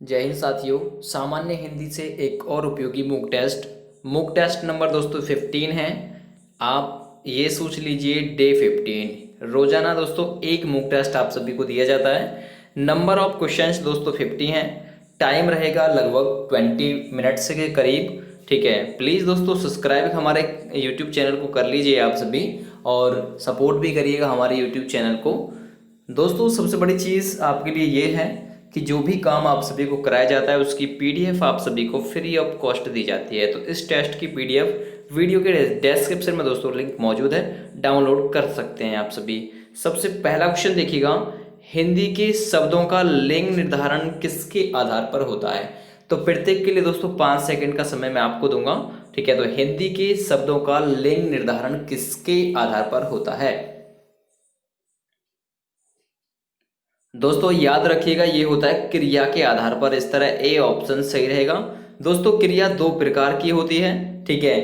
जय हिंद साथियों। सामान्य हिंदी से एक और उपयोगी मूक टेस्ट नंबर दोस्तों 15 है। आप ये सोच लीजिए डे 15। रोजाना दोस्तों एक मूक टेस्ट आप सभी को दिया जाता है। नंबर ऑफ क्वेश्चंस दोस्तों 50 हैं। टाइम रहेगा लगभग 20 मिनट्स के करीब। ठीक है, प्लीज़ दोस्तों सब्सक्राइब हमारे यूट्यूब चैनल को कर लीजिए आप सभी, और सपोर्ट भी करिएगा हमारे यूट्यूब चैनल को। दोस्तों सबसे बड़ी चीज़ आपके लिए ये है कि जो भी काम आप सभी को कराया जाता है उसकी पीडीएफ आप सभी को फ्री ऑफ कॉस्ट दी जाती है। तो इस टेस्ट की पीडीएफ वीडियो के डिस्क्रिप्शन में दोस्तों लिंक मौजूद है, डाउनलोड कर सकते हैं आप सभी। सबसे पहला क्वेश्चन देखिएगा, हिंदी के शब्दों का लिंग निर्धारण किसके आधार पर होता है। तो प्रत्येक के लिए दोस्तों 5 सेकंड का समय मैं आपको दूंगा। ठीक है, तो हिंदी के शब्दों का लिंग निर्धारण किसके आधार पर होता है। दोस्तों याद रखिएगा ये होता है क्रिया के आधार पर। इस तरह ए ऑप्शन सही रहेगा। दोस्तों क्रिया दो प्रकार की होती है, ठीक है,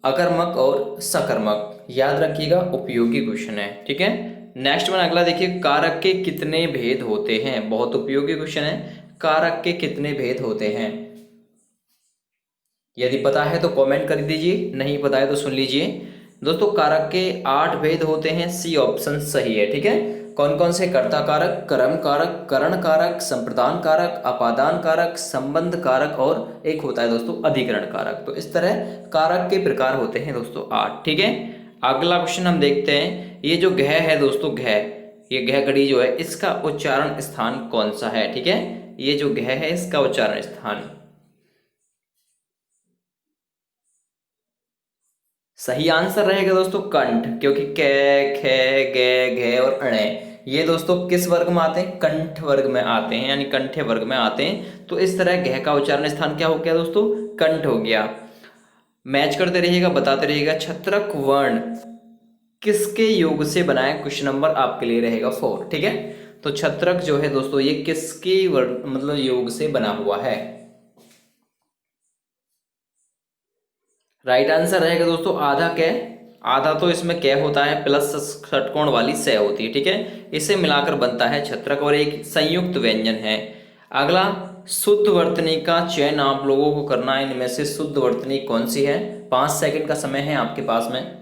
अकर्मक और सकर्मक। याद रखिएगा, उपयोगी क्वेश्चन है। ठीक है, नेक्स्ट वन अगला देखिए, कारक के कितने भेद होते हैं। बहुत उपयोगी क्वेश्चन है, कारक के कितने भेद होते हैं। यदि पता है तो कमेंट कर दीजिए, नहीं पता है तो सुन लीजिए। दोस्तों कारक के 8 भेद होते हैं, सी ऑप्शन सही है। ठीक है, कौन कौन से, कर्ता कारक, कर्म कारक, करण कारक, संप्रदान कारक, अपादान कारक, संबंध कारक, और एक होता है दोस्तों अधिकरण कारक। तो इस तरह कारक के प्रकार होते हैं दोस्तों 8। ठीक है, अगला क्वेश्चन हम देखते हैं। ये जो घ है दोस्तों, घ, ये घ घड़ी जो है इसका उच्चारण स्थान कौन सा है। ठीक है, ये जो घ है इसका उच्चारण स्थान सही आंसर रहेगा दोस्तों कंठ, क्योंकि कै, खे, गे, घे और अणे ये दोस्तों किस वर्ग में आते हैं, कंठ वर्ग में आते हैं, यानी कंठे वर्ग में आते हैं। तो इस तरह घ का उच्चारण स्थान क्या हो गया दोस्तों, कंठ हो गया। मैच करते रहिएगा, बताते रहिएगा। छत्रक वर्ण किसके योग से बना है, क्वेश्चन नंबर आपके लिए रहेगा 4। ठीक है, तो छत्रक जो है दोस्तों ये किसके वर्ण मतलब योग से बना हुआ है। राइट आंसर रहेगा दोस्तों आधा कै। आधा तो इसमें कै होता है, प्लस षटकोण वाली सै होती है। ठीक है, इसे मिलाकर बनता है छत्रक और एक संयुक्त व्यंजन है। अगला, शुद्ध वर्तनी का चयन आप लोगों को करना है। इनमें से शुद्ध वर्तनी कौन सी है। 5 सेकंड का समय है आपके पास में।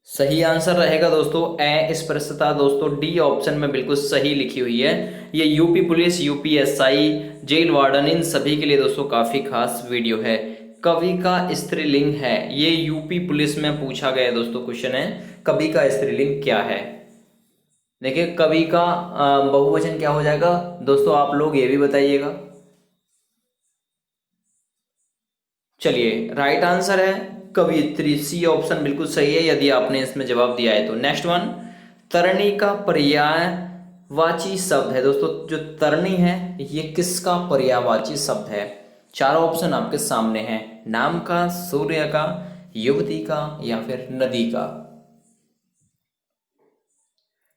सही आंसर रहेगा दोस्तों अस्पृश्यता। दोस्तों डी ऑप्शन में बिल्कुल सही लिखी हुई है। ये UP police, UPSI, jail warden, इन सभी के लिए दोस्तों काफी खास वीडियो है। कवि का स्त्रीलिंग है, ये यूपी पुलिस में पूछा गया दोस्तों क्वेश्चन है, कवि का स्त्रीलिंग क्या है। देखिए कवि का बहुवचन क्या हो जाएगा दोस्तों, आप लोग ये भी बताइएगा। चलिए राइट आंसर है कवियत्री, सी ऑप्शन बिल्कुल सही है यदि आपने इसमें जवाब दिया है तो। नेक्स्ट वन, तरणी का पर्यायवाची शब्द है। दोस्तों जो तरणी है ये किसका पर्यायवाची शब्द है। चारों ऑप्शन आपके सामने हैं, नाम का, सूर्य का, युवती का, या फिर नदी का।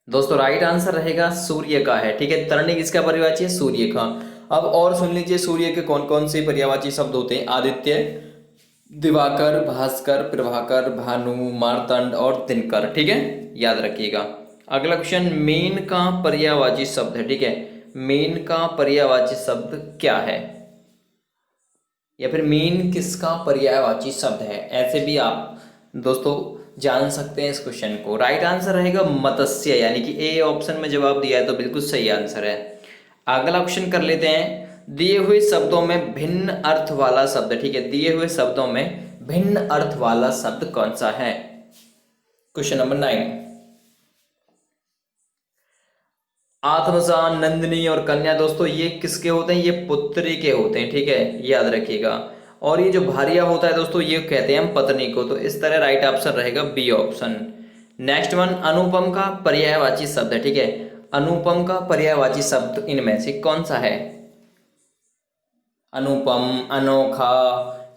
दोस्तों राइट आंसर रहेगा सूर्य का है। ठीक है, तरणी किसका पर्यायवाची है, सूर्य का। अब और सुन लीजिए, सूर्य के कौन कौन से पर्यायवाची शब्द होते हैं। आदित्य, दिवाकर, भास्कर, प्रभाकर, भानु, मार्तंड और दिनकर। ठीक है, याद रखिएगा। अगला क्वेश्चन, मेन का पर्यायवाची शब्द है। ठीक है, मेन का पर्यायवाची शब्द क्या है, या फिर मेन किसका पर्यायवाची शब्द है। ऐसे भी आप दोस्तों जान सकते हैं इस क्वेश्चन को। राइट आंसर रहेगा मत्स्य, यानी कि ए ऑप्शन में जवाब दिया है तो बिल्कुल सही आंसर है। अगला क्वेश्चन कर लेते हैं, दिए हुए शब्दों में भिन्न अर्थ वाला शब्द। ठीक है, दिए हुए शब्दों में भिन्न अर्थ वाला शब्द कौन सा है। क्वेश्चन नंबर 9, आत्मजा, नंदिनी और कन्या दोस्तों ये किसके होते हैं, ये पुत्री के होते हैं। ठीक है, याद रखिएगा। और ये जो भारिया होता है दोस्तों ये कहते हैं हम पत्नी को। तो इस तरह राइट आंसर रहेगा बी ऑप्शन। नेक्स्ट वन, अनुपम का पर्यायवाची शब्द है। ठीक है, अनुपम का पर्यायवाची शब्द इनमें से कौन सा है। अनुपम, अनोखा,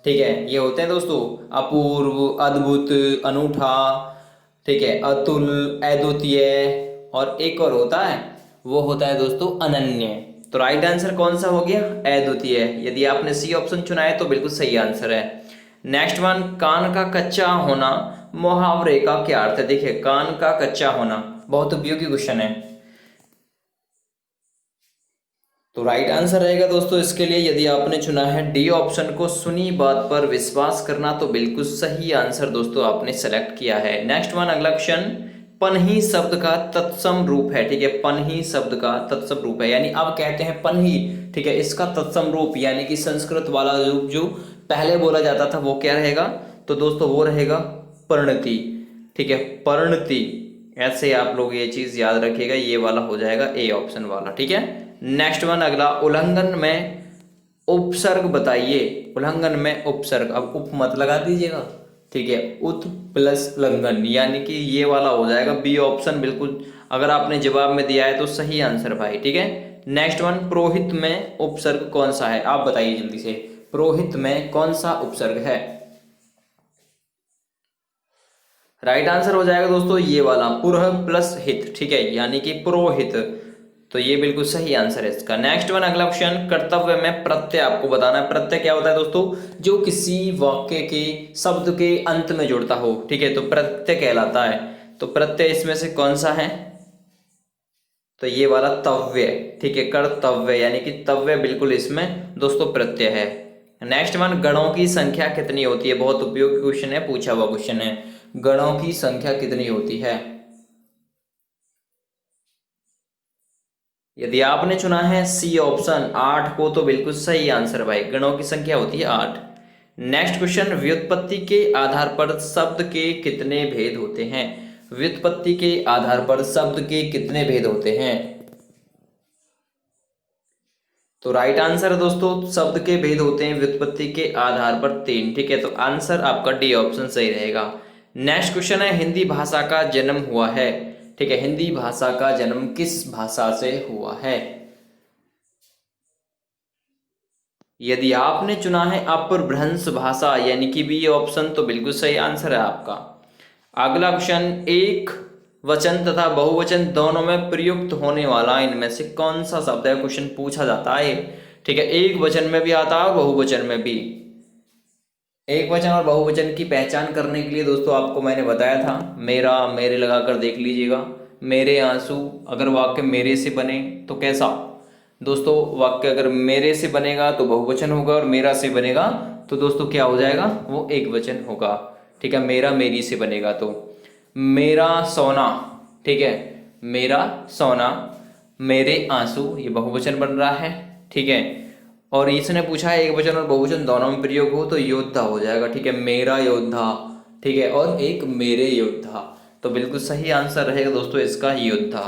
ठीक है, ये होते हैं दोस्तों अपूर्व, अद्भुत, अनूठा, ठीक है, अतुल, अद्वितीय, और एक और होता है वो होता है दोस्तों अनन्य। तो राइट आंसर कौन सा हो गया, अद्वितीय। यदि आपने सी ऑप्शन चुना है तो बिल्कुल सही आंसर है। नेक्स्ट वन, कान का कच्चा होना मुहावरे का क्या अर्थ है? देखिए, कान का कच्चा होना, बहुत उपयोगी क्वेश्चन है। तो राइट आंसर रहेगा दोस्तों इसके लिए, यदि आपने चुना है डी ऑप्शन को, सुनी बात पर विश्वास करना, तो बिल्कुल सही आंसर दोस्तों आपने सेलेक्ट किया है। नेक्स्ट वन, अगला क्वेश्चन, पनही शब्द का तत्सम रूप है। ठीक है, पनही शब्द का तत्सम रूप है, यानी अब कहते हैं पनही। ठीक है, इसका तत्सम रूप यानी कि संस्कृत वाला रूप जो पहले बोला जाता था वो क्या रहेगा? तो दोस्तों वो रहेगा परिणति। ठीक है, परिणति, ऐसे आप लोग ये चीज याद रखिएगा, ये वाला हो जाएगा ए ऑप्शन वाला। ठीक है, नेक्स्ट वन अगला, उल्लंघन में उपसर्ग बताइए। उल्लंघन में उपसर्ग, अब उप मत लगा दीजिएगा। ठीक है, उत प्लस लंघन, यानी कि ये वाला हो जाएगा बी ऑप्शन। बिल्कुल अगर आपने जवाब में दिया है तो सही आंसर भाई। ठीक है, नेक्स्ट वन, पुरोहित में उपसर्ग कौन सा है? आप बताइए जल्दी से, पुरोहित में कौन सा उपसर्ग है? राइट आंसर हो जाएगा दोस्तों ये वाला, पुरह प्लस हित। ठीक है, यानी कि पुरोहित, तो ये बिल्कुल सही आंसर है इसका। नेक्स्ट वन अगला क्वेश्चन, कर्तव्य में प्रत्यय आपको बताना है। प्रत्यय क्या होता है दोस्तों? जो किसी वाक्य के शब्द के अंत में जुड़ता हो। ठीक है, तो प्रत्यय कहलाता है। तो प्रत्यय इसमें से कौन सा है? तो ये वाला तव्य। ठीक है, कर्तव्य यानी कि तव्य, बिल्कुल इसमें दोस्तों प्रत्यय है। नेक्स्ट वन, गणों की संख्या कितनी होती है? बहुत उपयोगी क्वेश्चन है, पूछा हुआ क्वेश्चन है। गणों की संख्या कितनी होती है? यदि आपने चुना है सी ऑप्शन 8 को, तो बिल्कुल सही आंसर भाई, गणों की संख्या होती है 8। नेक्स्ट क्वेश्चन, व्युत्पत्ति के आधार पर शब्द के कितने भेद होते हैं? व्युत्पत्ति के आधार पर शब्द के कितने भेद होते हैं? तो राइट आंसर दोस्तों, शब्द के भेद होते हैं व्युत्पत्ति के आधार पर 3। ठीक है, तो आंसर आपका डी ऑप्शन सही रहेगा। नेक्स्ट क्वेश्चन है, हिंदी भाषा का जन्म हुआ है। ठीक है, हिंदी भाषा का जन्म किस भाषा से हुआ है? यदि आपने चुना है अपभ्रंश भाषा यानी कि बी ऑप्शन, तो बिल्कुल सही आंसर है आपका। अगला क्वेश्चन, एक वचन तथा बहुवचन दोनों में प्रयुक्त होने वाला इनमें से कौन सा शब्द है? क्वेश्चन पूछा जाता है। ठीक है, एक वचन में भी आता है और बहुवचन में भी। एक वचन और बहुवचन की पहचान करने के लिए दोस्तों आपको मैंने बताया था, मेरा मेरे लगाकर देख लीजिएगा। मेरे आंसू, अगर वाक्य मेरे से बने तो कैसा दोस्तों? वाक्य अगर मेरे से बनेगा तो बहुवचन होगा, और मेरा से बनेगा तो दोस्तों क्या हो जाएगा? वो एक वचन होगा। ठीक है, मेरा मेरी से बनेगा तो मेरा सोना। ठीक है, मेरा सोना, मेरे आंसू, ये बहुवचन बन रहा है। ठीक है, और इसने पूछा है एक वचन और बहुवचन दोनों में प्रयोग हो, तो योद्धा हो जाएगा। ठीक है, मेरा योद्धा। ठीक है, और एक मेरे योद्धा, तो बिल्कुल सही आंसर रहेगा दोस्तों इसका योद्धा।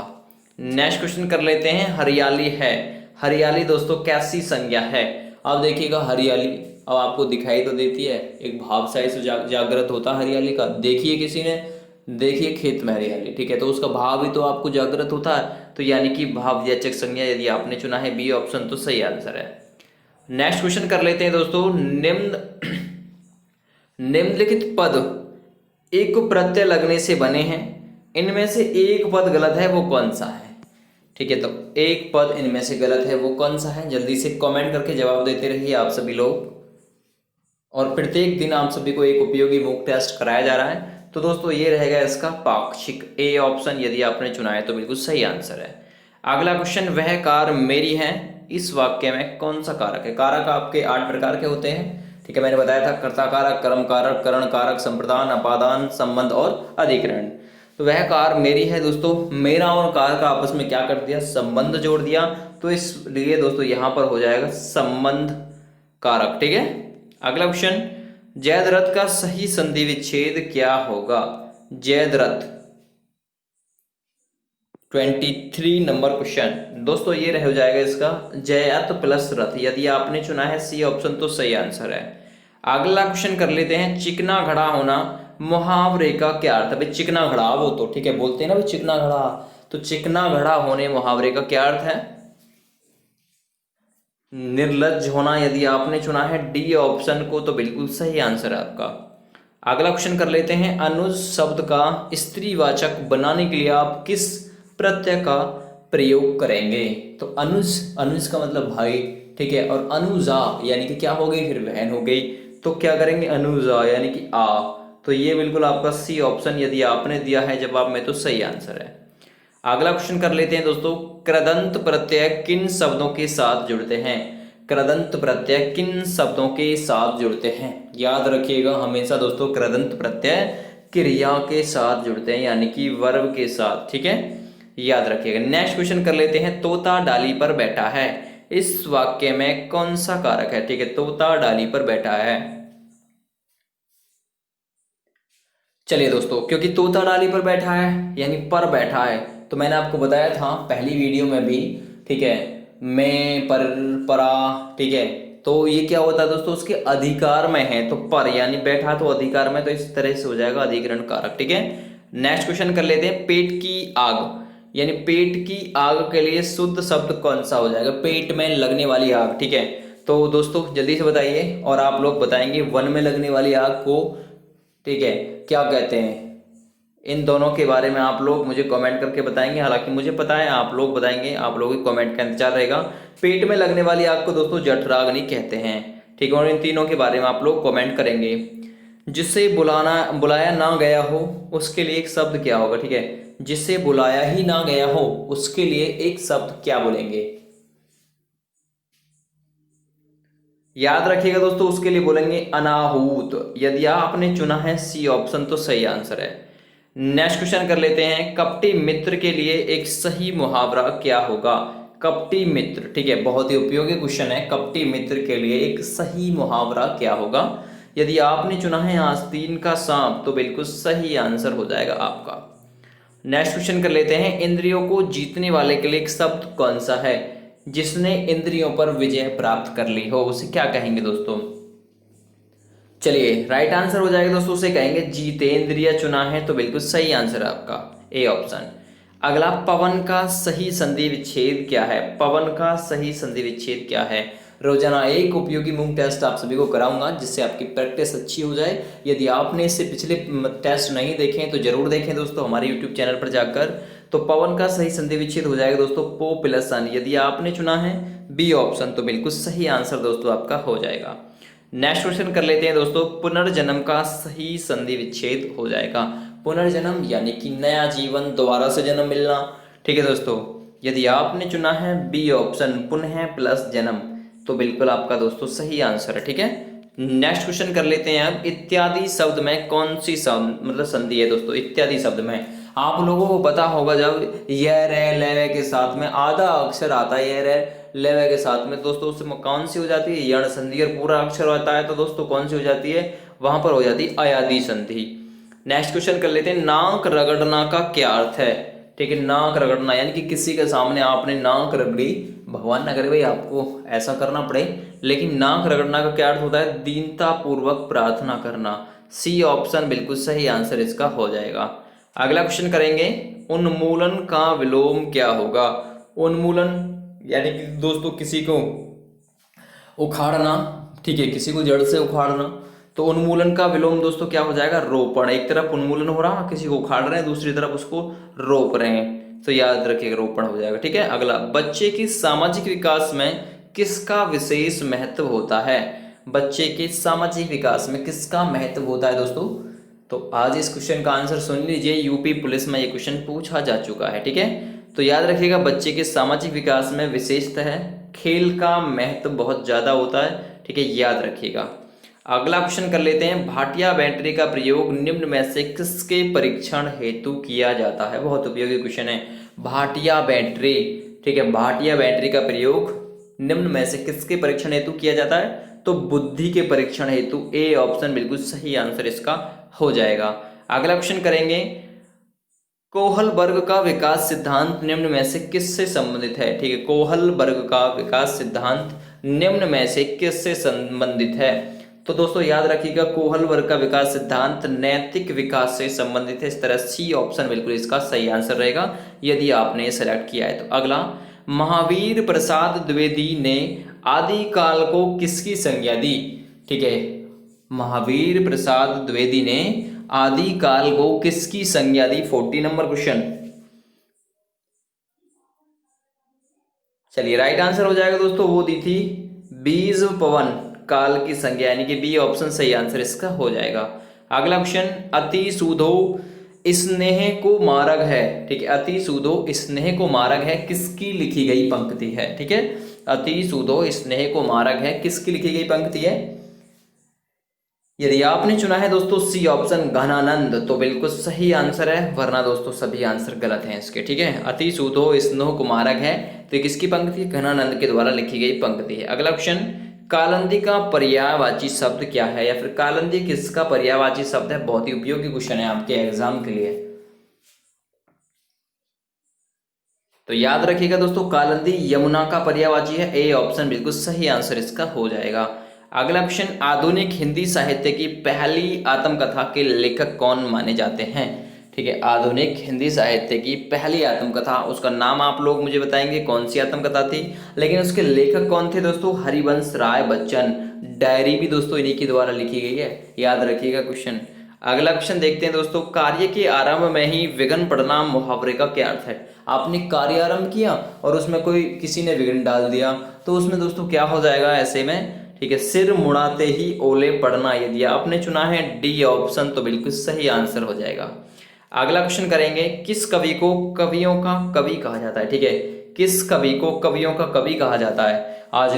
नेक्स्ट क्वेश्चन कर लेते हैं, हरियाली है। हरियाली दोस्तों कैसी संज्ञा है? अब देखिएगा, हरियाली अब आपको दिखाई तो देती है, एक भाव सा इस जागृत होता है हरियाली का। देखिए किसी ने, देखिए खेत में हरियाली। ठीक है, तो उसका भाव भी तो आपको जागृत होता है, तो यानी कि भाववाचक संज्ञा यदि आपने चुना है बी ऑप्शन, तो सही आंसर है। नेक्स्ट क्वेश्चन कर लेते हैं दोस्तों, निम्नलिखित पद एक प्रत्यय लगने से बने हैं, इनमें से एक पद गलत है, वो कौन सा है? ठीक है, तो एक पद इनमें से गलत है, वो कौन सा है? जल्दी से कमेंट करके जवाब देते रहिए आप सभी लोग। और प्रत्येक दिन आप सभी को एक उपयोगी मॉक टेस्ट कराया जा रहा है, तो दोस्तों ये रहेगा इसका पाक्षिक, ए ऑप्शन यदि आपने चुना है तो बिल्कुल सही आंसर है। अगला क्वेश्चन, वह कार मेरी है, इस वाक्य में कौन सा कारक है? कारक आपके 8 प्रकार के होते हैं। ठीक है, मैंने बताया था, कर्ता कारक, कर्म कारक, करण कारक, संप्रदान, अपादान, संबंध और अधिकरण। तो वह कार मेरी है दोस्तों, मेरा और कार का आपस में क्या कर दिया? संबंध जोड़ दिया, तो इसलिए दोस्तों यहां पर हो जाएगा संबंध कारक। ठीक है, अगला क्वेश्चन, जैद रथ का सही संधि विच्छेद क्या होगा? जैद रथ, 23 नंबर क्वेश्चन दोस्तों ये रह जाएगा इसका जयत प्लस रथ। यदि आपने चुना है सी ऑप्शन, तो सही आंसर है। अगला क्वेश्चन कर लेते हैं, चिकना घड़ा होना मुहावरे का क्या अर्थ है? भाई चिकना घड़ा, वो तो ठीक है बोलते हैं ना भाई चिकना घड़ा, तो चिकना घड़ा होने मुहावरे का क्या अर्थ है? निर्लज्ज होना। यदि आपने चुना है डी ऑप्शन को, तो बिल्कुल सही आंसर है आपका। अगला क्वेश्चन कर लेते हैं, अनुज शब्द का स्त्रीवाचक बनाने के लिए आप किस प्रत्यय का प्रयोग करेंगे? तो अनुज, अनुज का मतलब भाई। ठीक है, और अनुजा यानी कि क्या हो गई? फिर बहन हो गई, तो क्या करेंगे? अनुजा यानी कि आ, तो ये बिल्कुल आपका सी ऑप्शन यदि आपने दिया है जवाब में तो सही आंसर है। अगला क्वेश्चन कर लेते हैं दोस्तों, कृदंत प्रत्यय किन शब्दों के साथ जुड़ते हैं? कृदंत प्रत्यय किन शब्दों के साथ जुड़ते हैं? याद रखिएगा हमेशा दोस्तों, कृदंत प्रत्यय क्रिया के साथ जुड़ते हैं, यानी कि वर्ब के साथ, ठीक है, याद रखिएगा। नेक्स्ट क्वेश्चन कर लेते हैं, तोता डाली पर बैठा है, इस वाक्य में कौन सा कारक है? ठीक है, तोता डाली पर बैठा है। चलिए दोस्तों, क्योंकि तोता डाली पर बैठा है यानी पर बैठा है, तो मैंने आपको बताया था पहली वीडियो में भी, ठीक है, मैं पर, परा, ठीक है, तो ये क्या होता है दोस्तों, उसके अधिकार में है तो पर, यानी बैठा तो अधिकार में, तो इस तरह से हो जाएगा अधिकरण कारक, ठीक है। नेक्स्ट क्वेश्चन कर लेते हैं, पेट की आग, यानी पेट की आग के लिए शुद्ध शब्द कौन सा हो जाएगा? पेट में लगने वाली आग, ठीक है। तो दोस्तों जल्दी से बताइए, और आप लोग बताएंगे वन में लगने वाली आग को, ठीक है, क्या कहते हैं? इन दोनों के बारे में आप लोग मुझे कमेंट करके बताएंगे, हालांकि मुझे पता है आप लोग बताएंगे, आप लोगों के कमेंट का इंतजार रहेगा। पेट में लगने वाली आग को दोस्तों जठराग्नि कहते हैं, ठीक है, और इन तीनों के बारे में आप लोग कमेंट करेंगे। जिसे बुलाया ना गया हो उसके लिए एक शब्द क्या होगा? ठीक है, जिसे बुलाया ही ना गया हो उसके लिए एक शब्द क्या बोलेंगे? याद रखिएगा दोस्तों, उसके लिए बोलेंगे अनाहूत। यदि आपने चुना है सी ऑप्शन तो सही आंसर है। नेक्स्ट क्वेश्चन कर लेते हैं, कपटी मित्र के लिए एक सही मुहावरा क्या होगा? कपटी मित्र, ठीक है, बहुत ही उपयोगी क्वेश्चन है। कपटी मित्र के लिए एक सही मुहावरा क्या होगा? यदि आपने चुना है आस्तीन का सांप तो बिल्कुल सही आंसर हो जाएगा आपका। नेक्स्ट क्वेश्चन कर लेते हैं, इंद्रियों को जीतने वाले के लिए एक शब्द कौन सा है? जिसने इंद्रियों पर विजय प्राप्त कर ली हो उसे क्या कहेंगे दोस्तों? चलिए, राइट आंसर हो जाएगा दोस्तों, उसे कहेंगे जीतेंद्रिय। चुना है तो बिल्कुल सही आंसर है आपका, ए ऑप्शन। अगला, पवन का सही संधि विच्छेद क्या है? पवन का सही संधि विच्छेद क्या है? रोजाना एक उपयोगी मूक टेस्ट आप सभी को कराऊंगा जिससे आपकी प्रैक्टिस अच्छी हो जाए। यदि आपने इससे पिछले टेस्ट नहीं देखे तो जरूर देखें दोस्तों हमारे यूट्यूब चैनल पर जाकर। तो पवन का सही संधि विच्छेद हो जाएगा दोस्तों पो प्लस सन। यदि आपने चुना है बी ऑप्शन तो बिल्कुल सही आंसर दोस्तों आपका हो जाएगा। नेक्स्ट क्वेश्चन कर लेते हैं दोस्तों, पुनर्जन्म का सही संधि विच्छेद हो जाएगा। पुनर्जन्म यानी कि नया जीवन, दोबारा से जन्म मिलना, ठीक है दोस्तों। यदि आपने चुना है बी ऑप्शन पुनः प्लस जन्म तो बिल्कुल आपका दोस्तों सही आंसर है, ठीक है। नेक्स्ट क्वेश्चन कर लेते हैं अब, इत्यादि शब्द में कौन सी संधि है दोस्तों? इत्यादि शब्द में आप लोगों को पता होगा, जब ये रे ले के साथ में आधा अक्षर आता है, ये रे लेवे के साथ में दोस्तों, उसमें कौन सी हो जाती है? यण संधि। और पूरा अक्षर होता है तो दोस्तों कौन सी हो जाती है? वहां पर हो जाती है अयादि संधि। नेक्स्ट क्वेश्चन कर लेते हैं, नाक रगड़ना का क्या अर्थ है? ठीक है, नाक रगड़ना यानी कि किसी के सामने आपने नाक रगड़ी, भगवान ना करे भाई आपको ऐसा करना पड़े, लेकिन नाक रगड़ना का क्या अर्थ होता है? दीनता पूर्वक प्रार्थना करना। सी ऑप्शन बिल्कुल सही आंसर इसका हो जाएगा। अगला क्वेश्चन करेंगे, उन्मूलन का विलोम क्या होगा? उन्मूलन यानी कि दोस्तों किसी को उखाड़ना, ठीक है, किसी को जड़ से उखाड़ना। तो उन्मूलन का विलोम दोस्तों क्या हो जाएगा? रोपण। एक तरफ उन्मूलन हो रहा, किसी को उखाड़ रहे हैं, दूसरी तरफ उसको रोप रहे हैं, तो याद रखिएगा रोपण हो जाएगा, ठीक है। अगला, बच्चे की सामाजिक विकास में किसका विशेष महत्व होता है? बच्चे के सामाजिक विकास में किसका महत्व होता है दोस्तों? तो आज इस क्वेश्चन का आंसर सुन लीजिए, यूपी पुलिस में ये क्वेश्चन पूछा जा चुका है, ठीक है। तो याद रखिएगा बच्चे के सामाजिक विकास में विशेषतः है खेल का महत्व बहुत ज्यादा होता है, ठीक है, याद रखिएगा। अगला क्वेश्चन कर लेते हैं, भाटिया बैटरी का प्रयोग निम्न में से किसके परीक्षण हेतु किया जाता है? बहुत उपयोगी क्वेश्चन है, भाटिया बैटरी, ठीक है, भाटिया बैटरी का प्रयोग निम्न में से किसके परीक्षण हेतु किया जाता है? तो बुद्धि के परीक्षण हेतु। ए ऑप्शन बिल्कुल सही आंसर इसका हो जाएगा। अगला क्वेश्चन करेंगे, कोहल वर्ग का विकास सिद्धांत निम्न में से किससे संबंधित है? ठीक है, कोहल वर्ग का विकास सिद्धांत निम्न में से किससे संबंधित है? तो दोस्तों याद रखिएगा कोहल वर्ग का विकास सिद्धांत नैतिक विकास से संबंधित है। इस तरह सी ऑप्शन बिल्कुल इसका सही आंसर रहेगा यदि आपने सेलेक्ट किया है तो। अगला, महावीर प्रसाद द्विवेदी ने आदिकाल को किसकी संज्ञा दी? ठीक है, महावीर प्रसाद द्विवेदी ने आदिकाल को किसकी संज्ञा दी? 40 नंबर क्वेश्चन। चलिए, राइट आंसर हो जाएगा दोस्तों, वो दी थी बीज पवन काल की संज्ञा, यानी कि बी ऑप्शन सही आंसर इसका हो जाएगा। अगला क्वेश्चन, अति सूदो स्नेह को मारग है। ठीक है, अति सूदो स्नेह को मारग है किसकी लिखी गई पंक्ति है। ठीक है, अति सूदो स्नेह को मारग है किसकी लिखी गई पंक्ति है। यदि आपने चुना है दोस्तों सी ऑप्शन घनानंद, तो बिल्कुल सही आंसर है, वरना दोस्तों सभी आंसर गलत हैं इसके। ठीक है, अति सूदो स्नेह कुमारक है तो किसकी पंक्ति है, घनानंद के द्वारा लिखी गई पंक्ति है। अगला क्वेश्चन, कालंदी का पर्यायवाची शब्द क्या है, या फिर कालंदी किसका पर्यायवाची शब्द है। बहुत ही उपयोगी क्वेश्चन है आपके एग्जाम के लिए, तो याद रखिएगा दोस्तों, कालंदी यमुना का पर्यायवाची है। ए ऑप्शन बिल्कुल सही आंसर इसका हो जाएगा। अगला क्वेश्चन, आधुनिक हिंदी साहित्य की पहली आत्मकथा के लेखक कौन माने जाते हैं। ठीक है, आधुनिक हिंदी साहित्य की पहली आत्मकथा, उसका नाम आप लोग मुझे बताएंगे कौन सी आत्मकथा थी, लेकिन उसके लेखक कौन थे दोस्तों, हरिवंश राय बच्चन। डायरी भी दोस्तों इन्हीं के द्वारा लिखी गई है, याद रखिएगा क्वेश्चन। अगला क्वेश्चन देखते हैं दोस्तों, कार्य के आरंभ में ही विघ्न पड़ना मुहावरे का क्या अर्थ है। आपने कार्य आरंभ किया और उसमें कोई किसी ने विघ्न डाल दिया, तो उसमें दोस्तों क्या हो जाएगा ऐसे में। ठीक है, सिर मुड़ाते ही ओले पड़ना। यदि आपने चुना है डी ऑप्शन, तो बिल्कुल सही आंसर हो जाएगा। अगला क्वेश्चन करेंगे, किस कवि को कवियों का कवि कहा जाता है। ठीक है, किस कवि को कवियों का कवि कहा जाता है। आज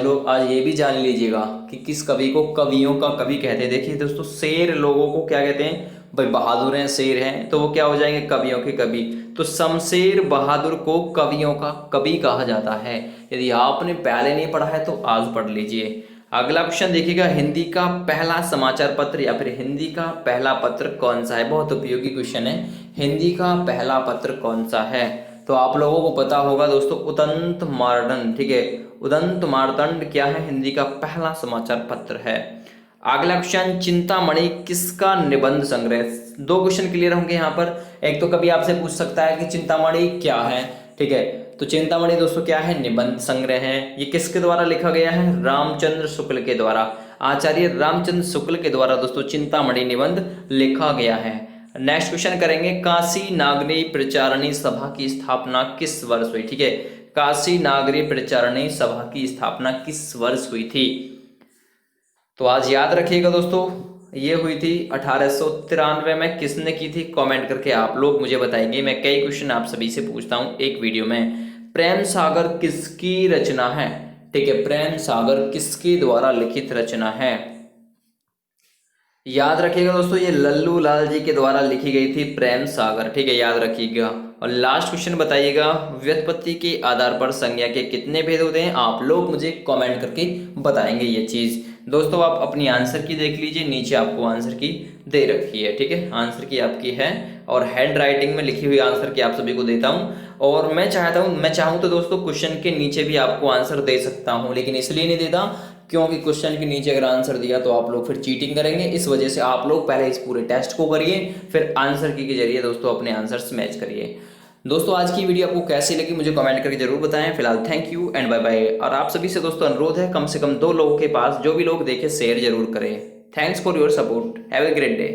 ये भी जान लीजिएगा कि किस कवि को कवियों का कवि कहते हैं। देखिए दोस्तों, शेर लोगों को क्या कहते हैं, भाई बहादुर हैं, शेर हैं, तो वो क्या हो जाएंगे, कवियों के कवि। तो शमशेर बहादुर को कवियों का कवि कहा जाता है। यदि आपने पहले नहीं पढ़ा है तो आज पढ़ लीजिए। अगला क्वेश्चन देखिएगा, हिंदी का पहला समाचार पत्र या फिर हिंदी का पहला पत्र कौन सा है। बहुत उपयोगी क्वेश्चन है, हिंदी का पहला पत्र कौन सा है। तो आप लोगों को पता होगा दोस्तों, उदंत मार्तंड। ठीक है, उदंत मार्तंड क्या है, हिंदी का पहला समाचार पत्र है। अगला क्वेश्चन, चिंतामणि किसका निबंध संग्रह। दो क्वेश्चन क्लियर होंगे यहाँ पर। एक तो कभी आपसे पूछ सकता है कि चिंतामणि क्या है। ठीक है, तो चिंतामणि दोस्तों क्या है, निबंध संग्रह है। ये किसके द्वारा लिखा गया है, रामचंद्र शुक्ल के द्वारा। आचार्य रामचंद्र शुक्ल के द्वारा दोस्तों चिंतामणि निबंध लिखा गया है। नेक्स्ट क्वेश्चन करेंगे, काशी नागरी प्रचारणी सभा की स्थापना किस वर्ष हुई। ठीक है, काशी नागरी प्रचारणी सभा की स्थापना किस वर्ष हुई थी। तो आज याद रखिएगा दोस्तों, ये हुई थी 1893 में। किसने की थी, कमेंट करके आप लोग मुझे बताएंगे। मैं कई क्वेश्चन आप सभी से पूछता हूं एक वीडियो में। प्रेम सागर किसकी रचना है। ठीक है, प्रेम सागर किसके द्वारा लिखित रचना है। याद रखिएगा दोस्तों, ये लल्लू लाल जी के द्वारा लिखी गई थी प्रेम सागर। ठीक है, याद रखिएगा। और लास्ट क्वेश्चन बताइएगा, व्युत्पत्ति के आधार पर संज्ञा के कितने भेद होते हैं। आप लोग मुझे कमेंट करके बताएंगे ये चीज। दोस्तों आप अपनी आंसर की देख लीजिए, नीचे आपको आंसर की दे रखी है। ठीक है, आंसर की आपकी है और हैंड राइटिंग में लिखी हुई आंसर की आप सभी को देता हूं। और मैं चाहूँ तो दोस्तों क्वेश्चन के नीचे भी आपको आंसर दे सकता हूं, लेकिन इसलिए नहीं देता क्योंकि क्वेश्चन के नीचे अगर आंसर दिया तो आप लोग फिर चीटिंग करेंगे। इस वजह से आप लोग पहले इस पूरे टेस्ट को करिए, फिर आंसर की के जरिए दोस्तों अपने आंसर्स मैच करिए। दोस्तों आज की वीडियो आपको कैसी लगी मुझे कमेंट करके जरूर बताएं। फिलहाल thank you and bye bye. और आप सभी से दोस्तों अनुरोध है, कम से कम 2 लोगों के पास जो भी लोग देखे शेयर जरूर करें। Thanks for your support, have a great day.